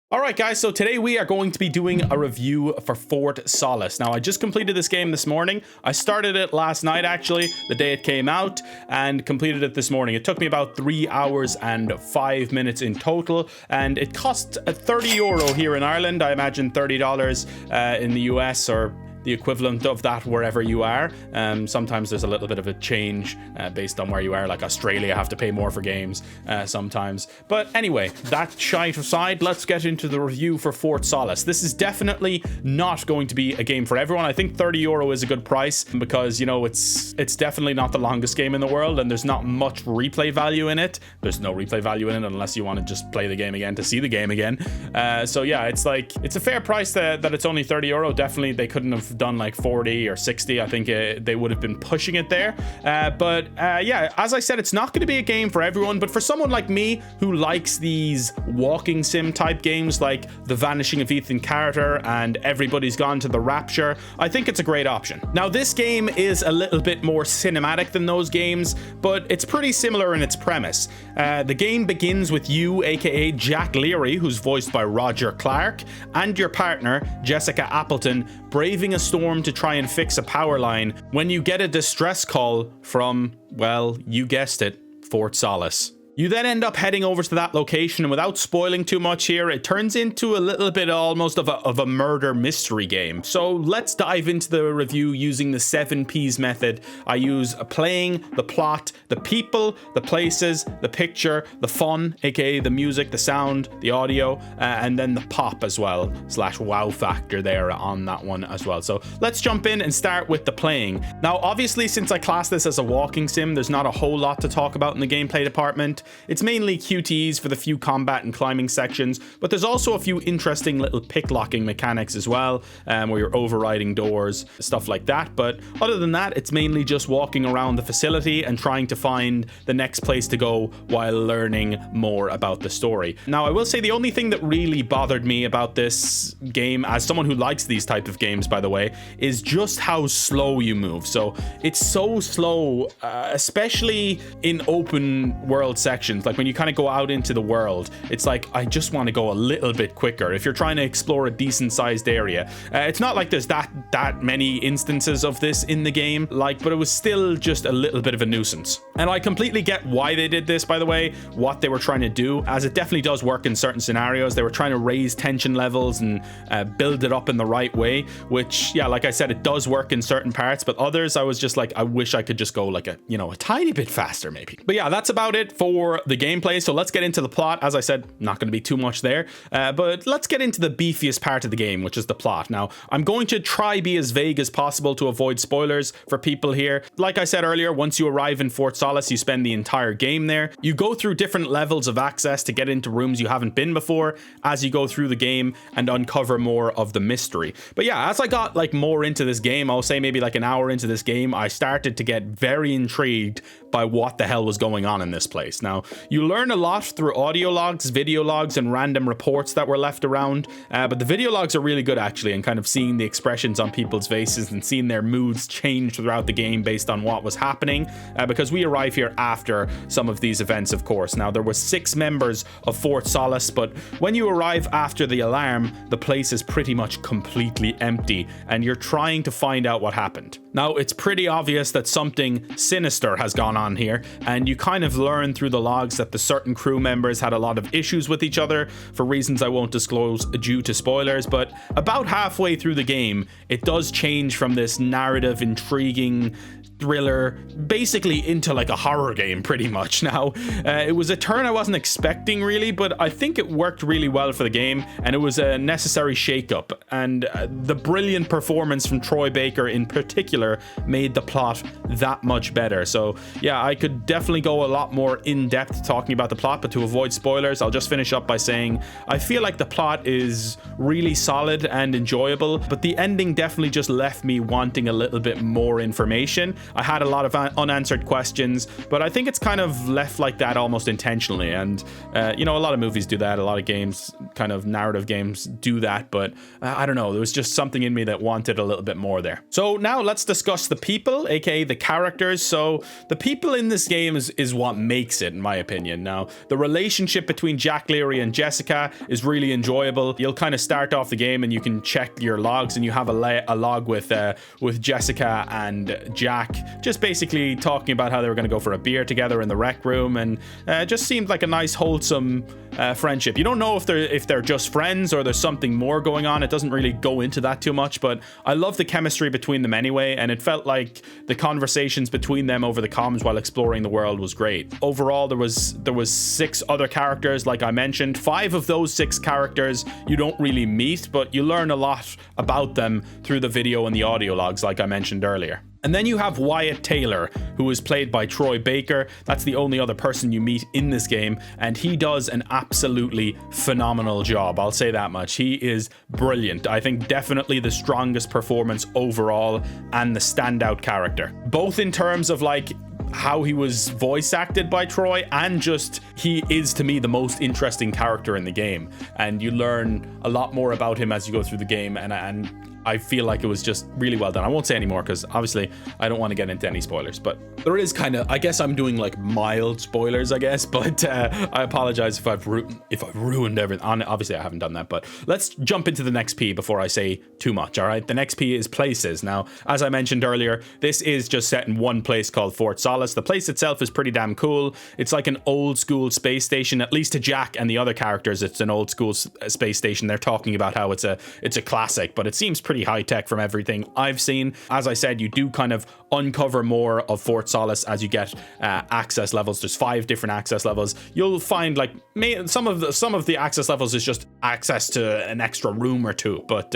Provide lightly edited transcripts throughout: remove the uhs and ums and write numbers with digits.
Alright guys, so today we are going to be doing a review for Fort Solis. Now I just completed this game this morning. I started it last night actually, the day it came out, and completed it this morning. It took me about 3 hours and 5 minutes in total, and it cost €30 here in Ireland. I imagine $30 in the US, or the equivalent of that wherever you are. Sometimes there's a little bit of a change based on where you are. Like Australia have to pay more for games sometimes. But anyway, that shite aside, let's get into the review for Fort Solis. This is definitely not going to be a game for everyone. I think €30 is a good price because, you know, it's definitely not the longest game in the world, and there's not much replay value in it. There's no replay value in it unless you want to just play the game again to see the game again. So yeah, it's a fair price that it's only €30. Definitely they couldn't have done like 40 or 60. I think they would have been pushing it there. But yeah, as I said, it's not going to be a game for everyone, but for someone like me who likes these walking sim type games like The Vanishing of Ethan Carter and Everybody's Gone to the Rapture, I think it's a great option. Now this game is a little bit more cinematic than those games, but it's pretty similar in its premise. The game begins with you, aka Jack Leary, who's voiced by Roger Clark, and your partner, Jessica Appleton, braving a storm to try and fix a power line when you get a distress call from, well, you guessed it, Fort Solis. You then end up heading over to that location, and without spoiling too much here, it turns into a little bit almost of a murder mystery game. So let's dive into the review using the 7 Ps method. I use playing, the plot, the people, the places, the picture, the fun, aka the music, the sound, the audio, and then the pop as well, / wow factor there on that one as well. So let's jump in and start with the playing. Now obviously, since I class this as a walking sim, there's not a whole lot to talk about in the gameplay department. It's mainly QTEs for the few combat and climbing sections, but there's also a few interesting little pick-locking mechanics as well, where you're overriding doors, stuff like that. But other than that, it's mainly just walking around the facility and trying to find the next place to go while learning more about the story. Now, I will say the only thing that really bothered me about this game, as someone who likes these type of games, by the way, is just how slow you move. So it's so slow, especially in open world sections. Like when you kind of go out into the world, it's like, I just want to go a little bit quicker if you're trying to explore a decent sized area. It's not like there's that many instances of this in the game, but it was still just a little bit of a nuisance. And I completely get why they did this, by the way, what they were trying to do, as it definitely does work in certain scenarios. They were trying to raise tension levels and build it up in the right way, which, yeah, like I said, it does work in certain parts, but others I was just like, I wish I could just go like a tiny bit faster maybe. But yeah, that's about it for the gameplay. So let's get into the plot. As I said, not going to be too much there, but let's get into the beefiest part of the game, which is the plot. Now, I'm going to try be as vague as possible to avoid spoilers for people here. Like I said earlier, once you arrive in Fort Solis, you spend the entire game there. You go through different levels of access to get into rooms you haven't been before as you go through the game and uncover more of the mystery. But yeah, as I got more into this game, I'll say maybe an hour into this game, I started to get very intrigued by what the hell was going on in this place. Now, you learn a lot through audio logs, video logs, and random reports that were left around, but the video logs are really good actually, and kind of seeing the expressions on people's faces and seeing their moods change throughout the game based on what was happening, because we arrive here after some of these events, of course. Now, there were 6 members of Fort Solis, but when you arrive after the alarm, the place is pretty much completely empty, and you're trying to find out what happened. Now, it's pretty obvious that something sinister has gone on here, and you kind of learn through the logs that the certain crew members had a lot of issues with each other for reasons I won't disclose due to spoilers. But about halfway through the game, it does change from this narrative, intriguing thriller basically into a horror game pretty much. Now, it was a turn I wasn't expecting really, but I think it worked really well for the game, and it was a necessary shakeup, and the brilliant performance from Troy Baker in particular made the plot that much better. So yeah, I could definitely go a lot more in depth talking about the plot, but to avoid spoilers, I'll just finish up by saying I feel like the plot is really solid and enjoyable, but the ending definitely just left me wanting a little bit more information. I had a lot of unanswered questions, but I think it's kind of left like that almost intentionally. And, you know, a lot of movies do that. A lot of games, kind of narrative games, do that. But I don't know. There was just something in me that wanted a little bit more there. So now let's discuss the people, aka the characters. So the people in this game is what makes it, in my opinion. Now, the relationship between Jack Leary and Jessica is really enjoyable. You'll kind of start off the game and you can check your logs, and you have a log with Jessica and Jack, just basically talking about how they were going to go for a beer together in the rec room, and just seemed like a nice, wholesome friendship. You don't know if they're just friends or there's something more going on. It doesn't really go into that too much, but I love the chemistry between them anyway, and it felt like the conversations between them over the comms while exploring the world was great. Overall, there was 6 other characters, like I mentioned. 5 of those 6 characters you don't really meet, but you learn a lot about them through the video and the audio logs, like I mentioned earlier. And then you have Wyatt Taylor, who is played by Troy Baker. That's the only other person you meet in this game, and he does an absolutely phenomenal job. I'll say that much. He is brilliant. I think definitely the strongest performance overall and the standout character, both in terms of like how he was voice acted by Troy, and just he is, to me, the most interesting character in the game, and you learn a lot more about him as you go through the game, and I feel like it was just really well done. I won't say any more because obviously I don't want to get into any spoilers, but there is kind of, I guess I'm doing like mild spoilers, I guess, but I apologize if I've ruined everything. Obviously I haven't done that, but let's jump into the next P before I say too much. All right, the next P is places. Now, as I mentioned earlier, this is just set in one place called Fort Solace. The place itself is pretty damn cool. It's like an old school space station, at least to Jack and the other characters. It's an old school space station. They're talking about how it's a classic, but it seems pretty high tech from everything I've seen. As I said, you do kind of uncover more of Fort Solace as you get access levels. There's 5 different access levels. You'll find like some of the access levels is just access to an extra room or 2, but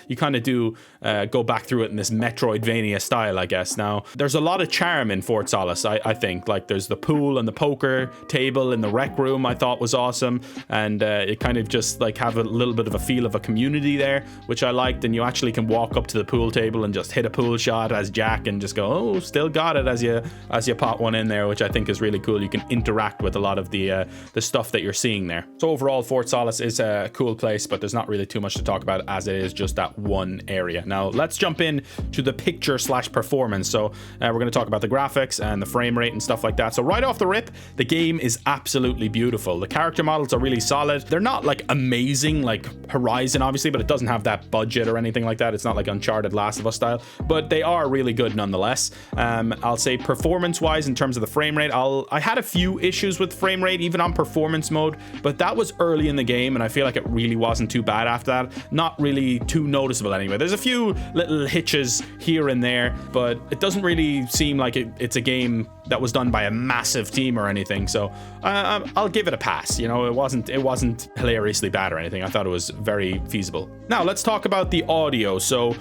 you kind of do go back through it in this Metroidvania style, I guess. Now, there's a lot of charm in Fort Solace, I think. Like, there's the pool and the poker table in the rec room I thought was awesome, and it kind of just like have a little bit of a feel of a community there, which I liked. And you actually can walk up to the pool table and just hit a pool shot as Jack and just go, oh, still got it, as you pop one in there, which I think is really cool. You can interact with a lot of the stuff that you're seeing there. So overall, Fort Solace is a cool place, but there's not really too much to talk about as it is just that one area. Now let's jump in to the picture/performance. So we're going to talk about the graphics and the frame rate and stuff like that. So right off the rip, the game is absolutely beautiful. The character models are really solid. They're not like amazing like Horizon, obviously, but it doesn't have that budget or anything like that. It's not like Uncharted, Last of Us style, but they are really good nonetheless. I'll say performance-wise, in terms of the frame rate, I had a few issues with frame rate, even on performance mode, but that was early in the game, and I feel like it really wasn't too bad after that. Not really too noticeable anyway. There's a few little hitches here and there, but it doesn't really seem like it's a game that was done by a massive team or anything, so I'll give it a pass. You know, it wasn't hilariously bad or anything. I thought it was very feasible. Now let's talk about the audio. So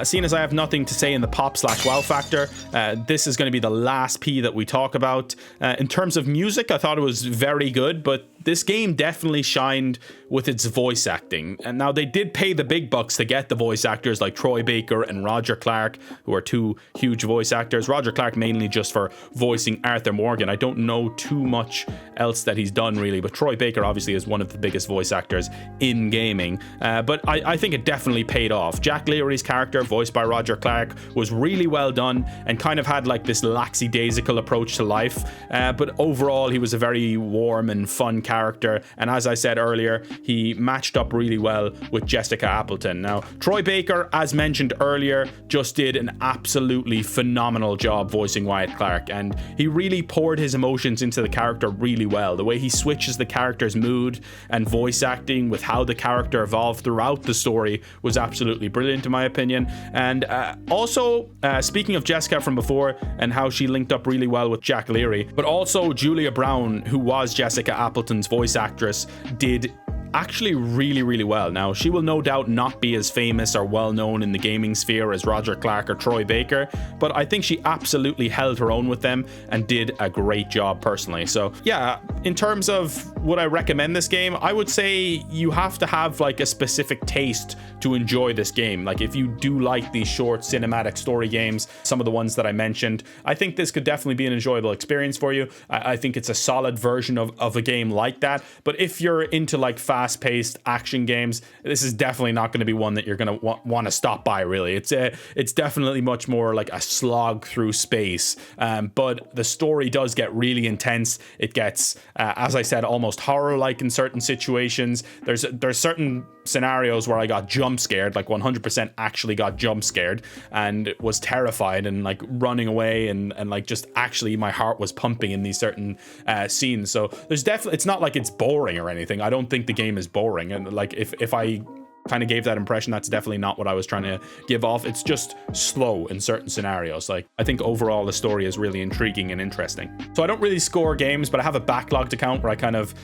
seeing as I have nothing to say in the pop/wow factor, this is going to be the last P that we talk about. In terms of music, I thought it was very good, but this game definitely shined with its voice acting. And now they did pay the big bucks to get the voice actors like Troy Baker and Roger Clark, who are 2 huge voice actors. Roger Clark mainly just for voicing Arthur Morgan. I don't know too much else that he's done really, but Troy Baker obviously is one of the biggest voice actors in gaming. But I think it definitely paid off. Jack Leary's character, voiced by Roger Clark, was really well done and kind of had like this lackadaisical approach to life. But overall, he was a very warm and fun character. And as I said earlier, he matched up really well with Jessica Appleton. Now, Troy Baker, as mentioned earlier, just did an absolutely phenomenal job voicing Wyatt Clark, and he really poured his emotions into the character really well. The way he switches the character's mood and voice acting with how the character evolved throughout the story was absolutely brilliant in my opinion. And also, speaking of Jessica from before and how she linked up really well with Jack Leary, but also Julia Brown, who was Jessica Appleton's voice actress, did actually really, really well. Now, she will no doubt not be as famous or well known in the gaming sphere as Roger Clark or Troy Baker, but I think she absolutely held her own with them and did a great job personally. So yeah, in terms of would I recommend this game, I would say you have to have like a specific taste to enjoy this game. Like if you do like these short cinematic story games, some of the ones that I mentioned, I think this could definitely be an enjoyable experience for you. I think it's a solid version of a game like that. But if you're into like fast-paced action games, this is definitely not going to be one that you're going to want to stop by, really. It's definitely much more like a slog through space. But the story does get really intense. It gets, as I said, almost horror-like in certain situations. There's certain scenarios where I got jump scared, like 100% actually got jump scared and was terrified and like running away and like just actually my heart was pumping in these certain scenes. So there's definitely, it's not like it's boring or anything. I don't think the game is boring, and like if I kind of gave that impression, that's definitely not what I was trying to give off. It's just slow in certain scenarios. Like I think overall the story is really intriguing and interesting. So I don't really score games, but I have a backlogged account where I kind of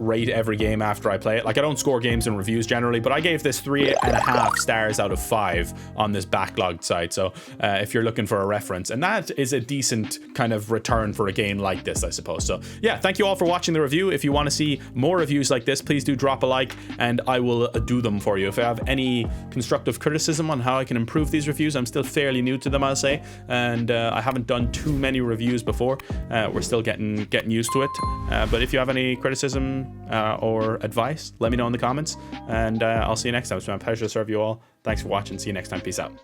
rate every game after I play it. Like I don't score games in reviews generally, but I gave this 3.5 stars out of 5 on this backlogged site. So if you're looking for a reference, and that is a decent kind of return for a game like this, I suppose. So yeah, thank you all for watching the review. If you want to see more reviews like this, please do drop a like and I will do them for you. If I have any constructive criticism on how I can improve these reviews, I'm still fairly new to them, I'll say, and I haven't done too many reviews before. We're still getting used to it, but if you have any criticism or advice, let me know in the comments, and I'll see you next time. It's been a pleasure to serve you all. Thanks for watching. See you next time. Peace out.